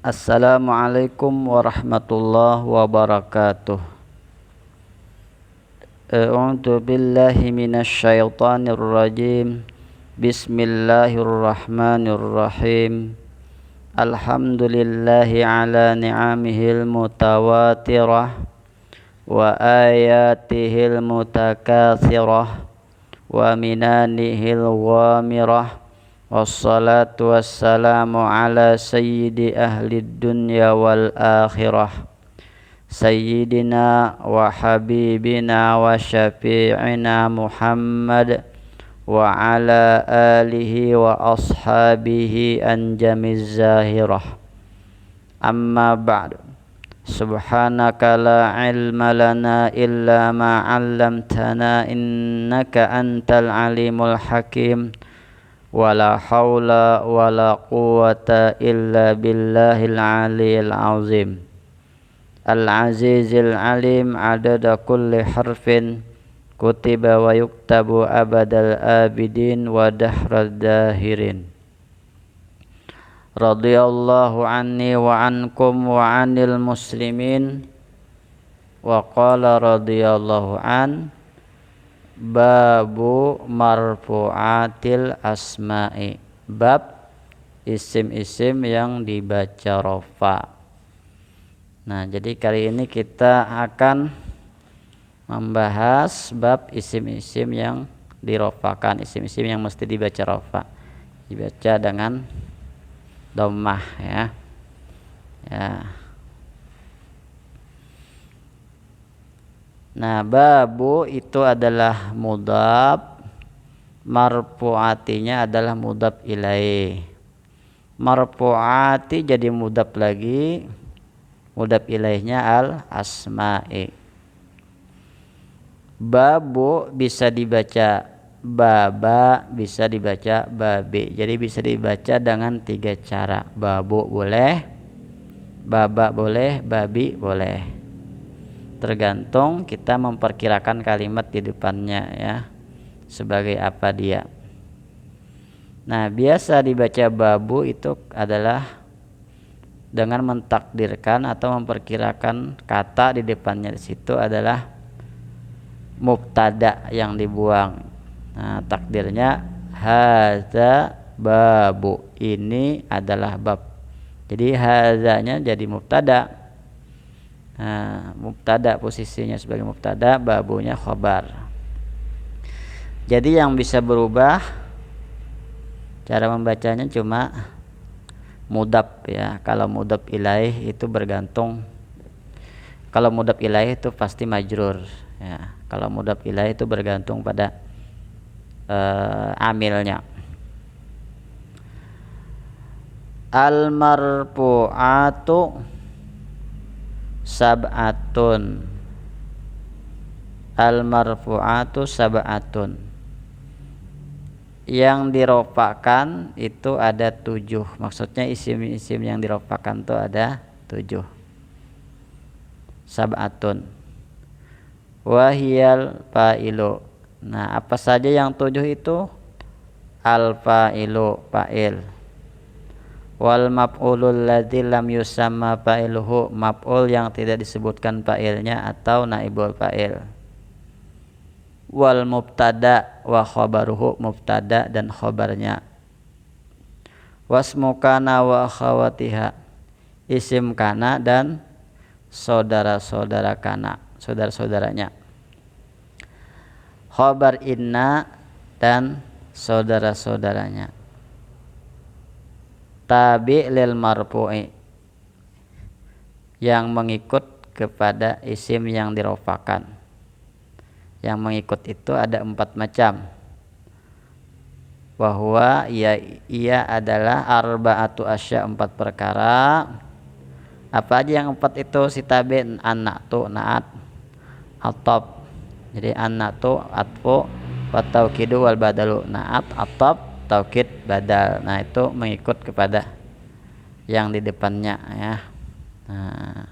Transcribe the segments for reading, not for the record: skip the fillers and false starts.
Assalamualaikum warahmatullahi wabarakatuh. A'udzu billahi minasy syaithanir rajim. Bismillahirrahmanirrahim. Alhamdulillahi ala ni'amihil mutawatirah wa ayatihil mutakatsirah wa minanihil ghamirah. Wassalatu wassalamu ala sayyidi ahli dunya wal akhirah sayyidina wa habibina wa syafi'ina Muhammad wa ala alihi wa ashabihi anjamiz zahirah. Amma ba'du. Subhanaka la ilma lana illa ma 'allamtana innaka antal alimul hakim. Wala haula wala quwwata illa billahil aliyil azim. Al-azizil alim adada kulli harfin kutiba wa yuktabu abadal abidin wa dahrad dahirin. Radiyallahu anni wa ankum wa anil muslimin. Wa qala radiyallahu an babu marfu'atil asma'i, bab isim-isim yang dibaca rofa. Nah, jadi kali ini kita akan membahas bab isim-isim yang dirofakan, isim-isim yang mesti dibaca rofa, dibaca dengan dhammah ya. Nah, babu itu adalah mudhaf, marfu'atinya adalah mudhaf ilaih. Marfu'ati jadi mudhaf lagi, mudhaf ilaihnya al asma'i. Babu bisa dibaca baba, bisa dibaca babi. Jadi bisa dibaca dengan 3 cara. Babu boleh, baba boleh, babi boleh. Tergantung kita memperkirakan kalimat di depannya ya, sebagai apa dia. Nah, biasa dibaca babu itu adalah dengan mentakdirkan atau memperkirakan kata di depannya, di situ adalah mubtada yang dibuang. Nah, takdirnya hadza babu, ini adalah bab. Jadi hadzanya jadi mubtada. Nah, mubtada posisinya sebagai mubtada, babunya khabar. Jadi yang bisa berubah cara membacanya cuma mudhaf ya. Kalau mudhaf ilaih itu bergantung, kalau mudhaf ilaih itu pasti majrur ya. Kalau mudhaf ilaih itu bergantung pada amilnya. Al marfu'atu sab'atun. Al marfu'atu sab'atun. Yang dirofakan itu ada 7. Maksudnya isim-isim yang dirofakan itu ada 7. Sab'atun. Wahiyal fa'ilu. Nah, apa saja yang 7 itu? Al fa'ilu, fa'il. Wal maf'ulul ladzi lam yusamma fa'iluhu, maf'ul yang tidak disebutkan fa'ilnya atau naibul fa'il. Wal mubtada wa khabaruhu, mubtada dan khabarnya. Wasmu kana wa akhawatiha, isim kana dan saudara-saudara kana, saudara-saudaranya. Khabar inna dan saudara-saudaranya. Tabi lil marfu'i, yang mengikut kepada isim yang dirofakan. Yang mengikut itu ada 4 macam. Bahwa ia adalah arba'atu asya, 4 perkara. Apa aja yang 4 itu? Si tabi, an-na'tu, na'at, at-tab. Jadi an-na'tu atfu wa taukidu wal badalu, na'at, at-tab, taukid, badal. Nah, itu mengikut kepada yang di depannya ya. Nah,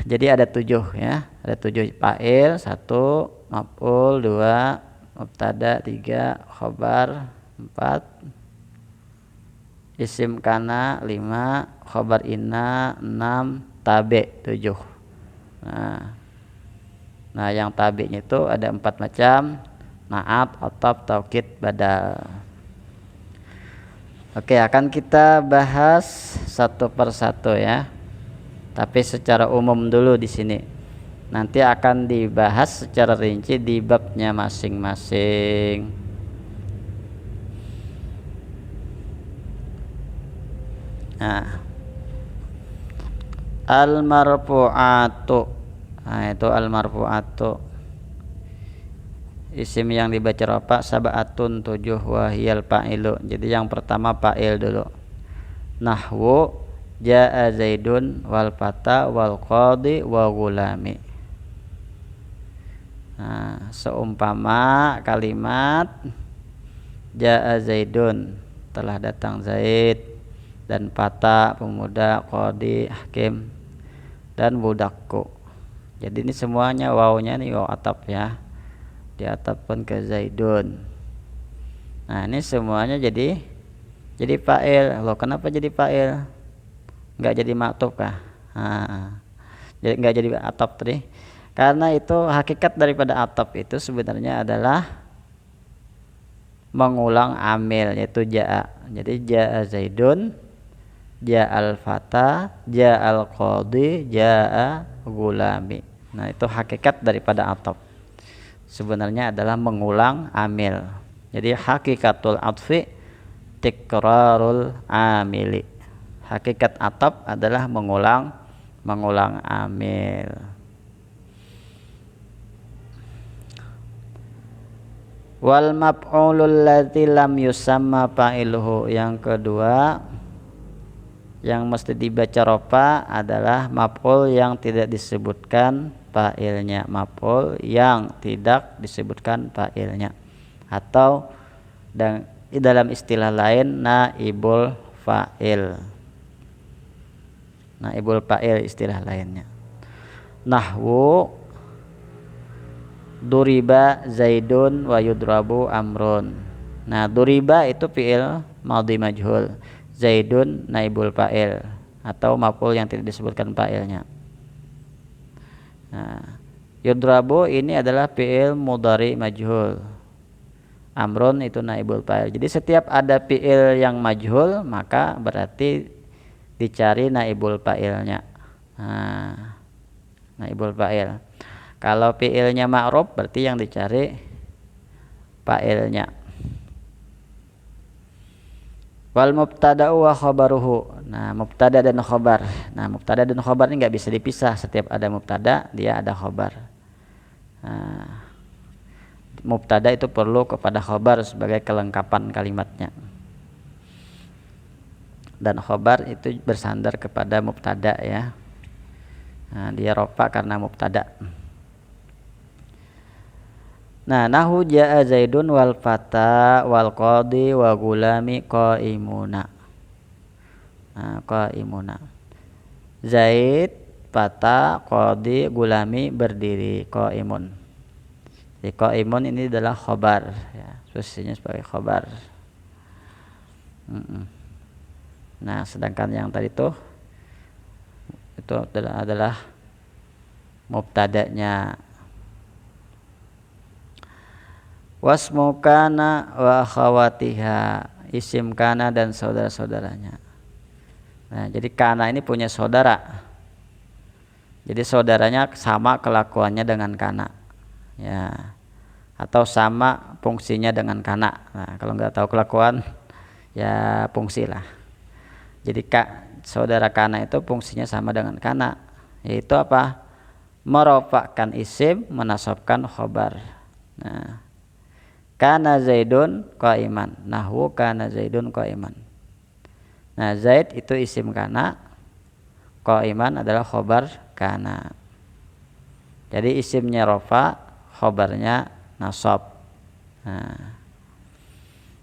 jadi ada 7 ya, ada 7 fa'il, 1 maf'ul, 2 mubtada, 3 khabar, 4 isim kana 5, khobar inna 6, tabe 7. Nah, yang tabi'nya itu ada 4 macam: naat, ataf, taukid, badal. Oke, akan kita bahas satu persatu ya. Tapi secara umum dulu di sini. Nanti akan dibahas secara rinci di babnya masing-masing. Nah, al-marfu'atu. Nah, itu al-marfu'atu. Isim yang dibaca rafa sab'atun 7 wahiyal fa'ilu. Jadi yang pertama fa'il dulu. Nahwu jaa zaidun wal fata wal qadi wa gulami. Nah, seumpama kalimat jaa zaidun, telah datang Zaid, dan fata pemuda, qadi hakim, dan budakku. Jadi ini semuanya wawunya nih waw ataf ya, diatafkan ke zaidun. Nah, ini semuanya jadi fa'il. Loh, kenapa jadi fa'il? Enggak jadi maktub kah? Nah, jadi enggak jadi ataf tadi. Karena itu hakikat daripada ataf itu sebenarnya adalah mengulang amil, yaitu jaa. Jadi jaa zaidun, jaa al-fata, jaa al-qadi, jaa gulami. Nah, itu hakikat daripada ataf. Sebenarnya adalah mengulang amil. Jadi hakikatul atfi tikrarul amili. Hakikat ataf adalah mengulang amil. Wal maf'ulul ladzi lam yusamma fa'iluhu. Yang kedua yang mesti dibaca rafa adalah maf'ul yang tidak disebutkan fa'ilnya, maf'ul yang tidak disebutkan fa'ilnya, atau dan dalam istilah lain naibul fa'il. Naibul fa'il istilah lainnya. Nahwu duriba zaidun wa yudrabu amrun. Nah, duriba itu fi'il madhi majhul, zaidun naibul fa'il atau maf'ul yang tidak disebutkan fa'ilnya. Nah, yudrabu ini adalah fi'il mudhari majhul, amrun itu naibul fa'il. Jadi setiap ada fi'il yang majhul maka berarti dicari naibul fa'ilnya. Nah, naibul fa'il. Kalau fi'ilnya ma'ruf berarti yang dicari fa'ilnya. Wal mubtada'u wa khabaruhu. Nah, mubtada dan khabar. Nah, mubtada dan khabar ini enggak bisa dipisah. Setiap ada mubtada dia ada khabar. Nah, mubtada itu perlu kepada khabar sebagai kelengkapan kalimatnya. Dan khabar itu bersandar kepada mubtada ya. Nah, dia rafa karena mubtada. Nah, nahu jaa zaidun wal fata wal qadi wa gulami qaimuna. Nah, qaimuna. Zaid, fata, qadi, gulami berdiri, qaimun. Jadi qaimun ini adalah khabar ya, posisinya sebagai khabar. Nah, sedangkan yang tadi itu adalah mubtada'nya. Wasmu kana wa akhawatiha, isim kana dan saudara-saudaranya. Nah, jadi kana ini punya saudara. Jadi saudaranya sama kelakuannya dengan kana. Ya. Atau sama fungsinya dengan kana. Nah, kalau nggak tahu kelakuan ya fungsilah. Jadi saudara kana itu fungsinya sama dengan kana, yaitu apa? Merofakkan isim, menasabkan khobar. Nah, kana zaidun qaiman, nahwu kana zaidun qaiman. Nah, zaid itu isim kana, qaiman adalah khobar kana. Jadi isimnya rofa, khobarnya nasab. Nah,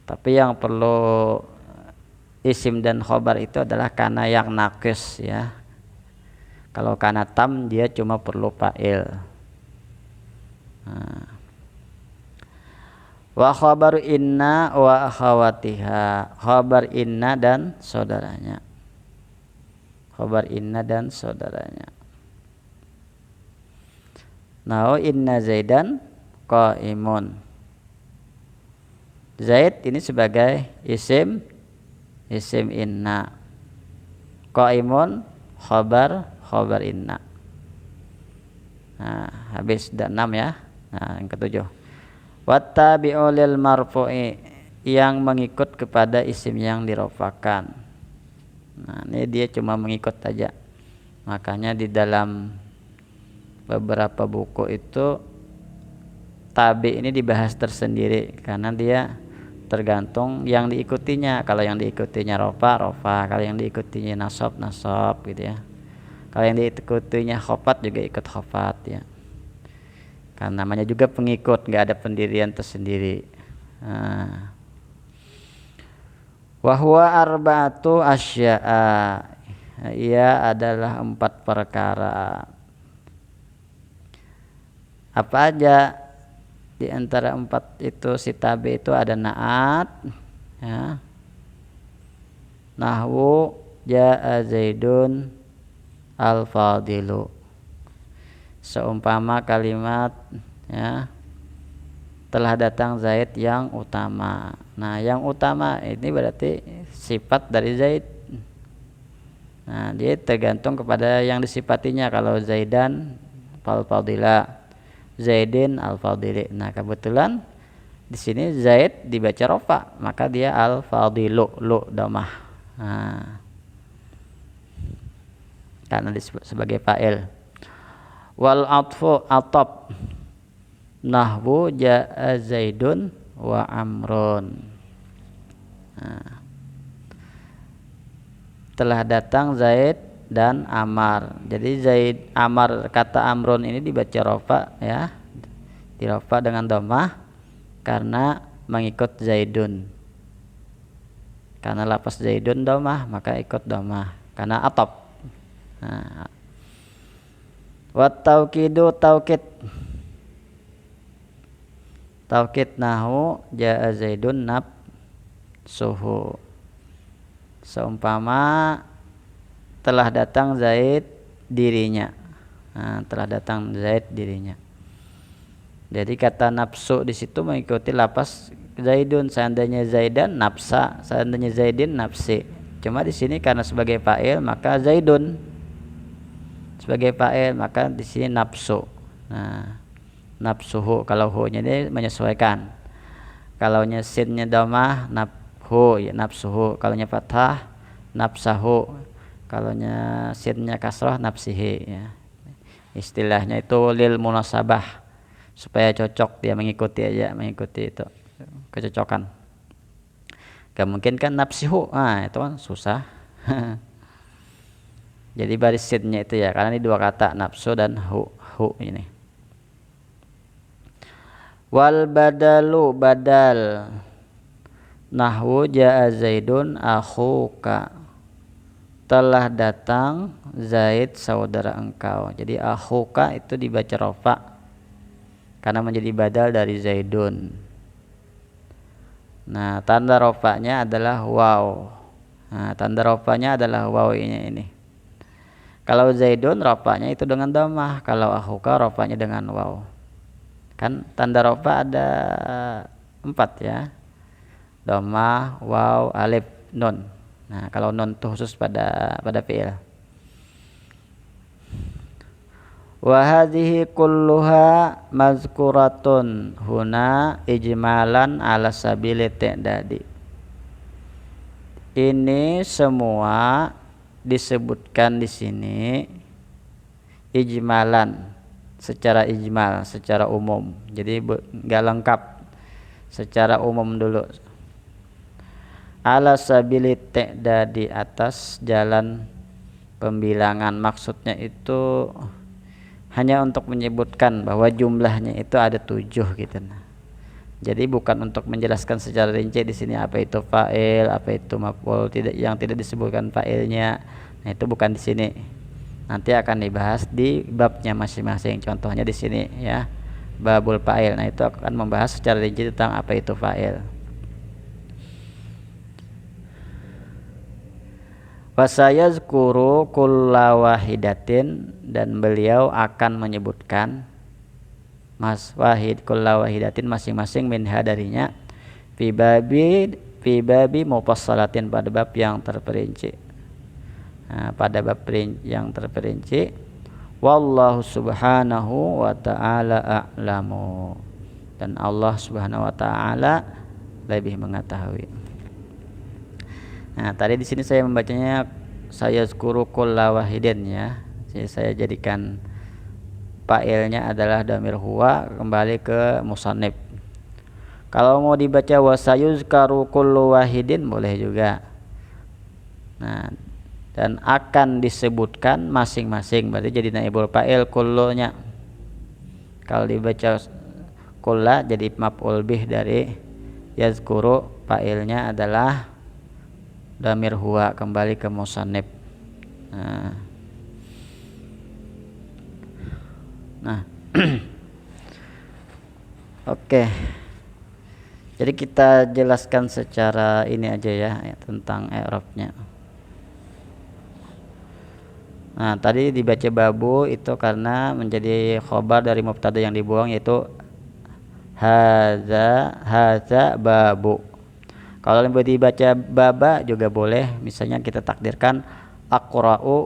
tapi yang perlu isim dan khobar itu adalah kana yang nakis ya. Kalau kana tam dia cuma perlu fa'il. Nah, Wa khabaru inna wa akhawatiha, khabar inna dan saudaranya. Khabar inna dan saudaranya. Nah, inna Zaidan qaimun. Zaid ini sebagai isim inna. Qaimun khabar inna. Nah, habis sudah 6 ya. Nah, yang ketujuh. Wattabi'u lil marfu'i, yang mengikut kepada isim yang dirofakan. Nah, ini dia cuma mengikut saja. Makanya di dalam beberapa buku itu tabi ini dibahas tersendiri karena dia tergantung yang diikutinya. Kalau yang diikutinya rofa, kalau yang diikutinya nasab gitu ya. Kalau yang diikutinya khofat juga ikut khofat ya. Karena namanya juga pengikut, nggak ada pendirian tersendiri. Wahwa arba'atu asya'a, ia adalah 4 perkara. Apa aja di antara 4 itu si tabi itu? Ada naat ya, nahwu ja'a zaidun al-fadilu, seumpama kalimat ya, telah datang Zaid yang utama. Nah, yang utama ini berarti sifat dari Zaid. Nah, dia tergantung kepada yang disifatinya. Kalau Zaidan al-fadila, Zaidin al-fadili. Nah, kebetulan di sini Zaid dibaca rofa, maka dia al-fadilu, lu damah. Nah, karena disebut sebagai fa'il. Wal atfu atop, nahwu ja'a zaidun wa amrun. Nah, telah datang Zaid dan Amar. Jadi Zaid, Amar, kata Amrun ini dibaca rofa ya, dirofa dengan dhammah karena mengikut Zaidun. Karena lafaz Zaidun dhammah maka ikut dhammah karena atop. Nah, wa taukidu taukid nahu ja'a zaidun nab suhu, seumpama telah datang Zaid dirinya. Nah, telah datang Zaid dirinya. Jadi kata nafsu di situ mengikuti lafaz Zaidun. Seandainya Zaidan nafsa, seandainya Zaidin nafsi. Cuma di sini karena sebagai fa'il maka Zaidun sebagai fa'il, maka di sini nafsu. Nah, nafsuhu, kalau hu-nya ini menyesuaikan. Kalau nya sinnya dhammah nafhu ya nafsuhu, kalau nya fathah nafsahu, kalau nya sinnya kasrah nafsihi ya. Istilahnya itu lil munasabah, supaya cocok dia mengikuti aja, mengikuti itu kecocokan. Gak mungkin kan nafsihu, nah itu kan susah. Jadi baris sinnya itu ya, karena ini 2 kata, nafsu dan hu ini. Wal badalu badal, nahwu ja'a zaidun akhuka, telah datang Zaid saudara engkau. Jadi akhuka itu dibaca rofa karena menjadi badal dari Zaidun. Nah, tanda rofanya adalah waw. Nah, tanda rofanya adalah waw ini. Kalau Zaidun rofanya itu dengan dhammah, kalau akhuka rofanya dengan waw. Kan tanda rofa ada 4 ya, dhammah, waw, alif, nun. Nah, kalau nun itu khusus pada fi'il. Wa hadhihi kulluha mazkuratun huna ijmalan ala sabili ta'dadi. Ini semua disebutkan di sini ijmalan, secara ijmal, secara umum. Jadi enggak lengkap, secara umum dulu. Ala sabili ta'dadi, atas jalan pembilangan. Maksudnya itu hanya untuk menyebutkan bahwa jumlahnya itu ada 7 gitu. Jadi bukan untuk menjelaskan secara rinci di sini apa itu fa'il, apa itu maf'ul, tidak, yang tidak disebutkan fa'ilnya. Nah, itu bukan di sini. Nanti akan dibahas di babnya masing-masing. Contohnya di sini ya. babul fa'il. Nah, itu akan membahas secara rinci tentang apa itu fa'il. Wasayazkuru kulla wahidatin, dan beliau akan menyebutkan kulla wahidatin masing-masing minha darinya, fi babi mufassalatin pada bab yang terperinci. Nah, pada bab yang terperinci, wallahu subhanahu wa ta'ala a'lamu, dan Allah subhanahu wa ta'ala lebih mengetahui. Nah, tadi di sini saya membacanya sayazkuru kulla wahidin ya. Jadi saya jadikan fa'ilnya adalah dhamir huwa, kembali ke musannif. Kalau mau dibaca wasayuzkaru kullu wahidin boleh juga. Nah, dan akan disebutkan masing-masing, berarti jadi naibul fa'il kullunya. Kalau dibaca kulla jadi maf'ul bih dari yazkuru, fa'ilnya adalah dhamir huwa, kembali ke musannif. Nah, oke. Jadi kita jelaskan secara ini aja ya tentang i'rabnya. Nah, tadi dibaca babu itu karena menjadi khobar dari mubtada yang dibuang, yaitu hadza babu. Kalau dibaca baba juga boleh, misalnya kita takdirkan aqra'u